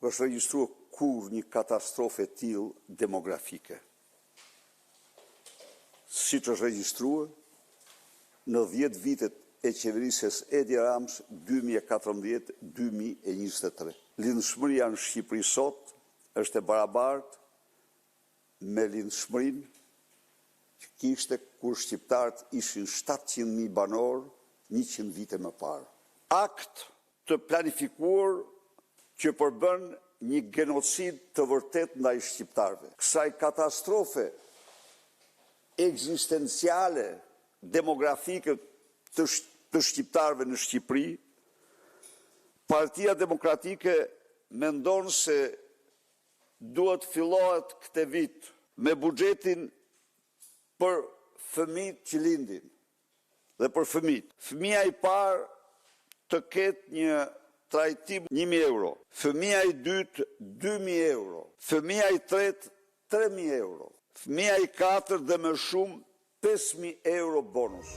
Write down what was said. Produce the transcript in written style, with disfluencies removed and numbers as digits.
është regjistruar kur një katastrofe e tillë demografike. Siç është regjistruar në 10 vitet e qeverisjes Edi Ramës 2014-2023. Lindshmëria në Shqipëri sot është e barabartë me lindshmërinë që kishte kur shqiptarët ishin 700.000 banorë 100 vite më parë. Akt të planifikuar që përbën një genocid të vërtet ndaj shqiptarëve. Kësaj katastrofe ekzistenciale, demografike të shqiptarëve në Shqipëri, Partia Demokratike mendon se duhet fillohet këtë vit me buxhetin për fëmijët që lindin dhe për fëmijët. Fëmia i parë të ketë një trajtim 1.000 euro, fëmia i dytë 2.000 euro, fëmia i tretë 3.000 euro, fëmia i katërt dhe më shumë 5.000 euro bonus.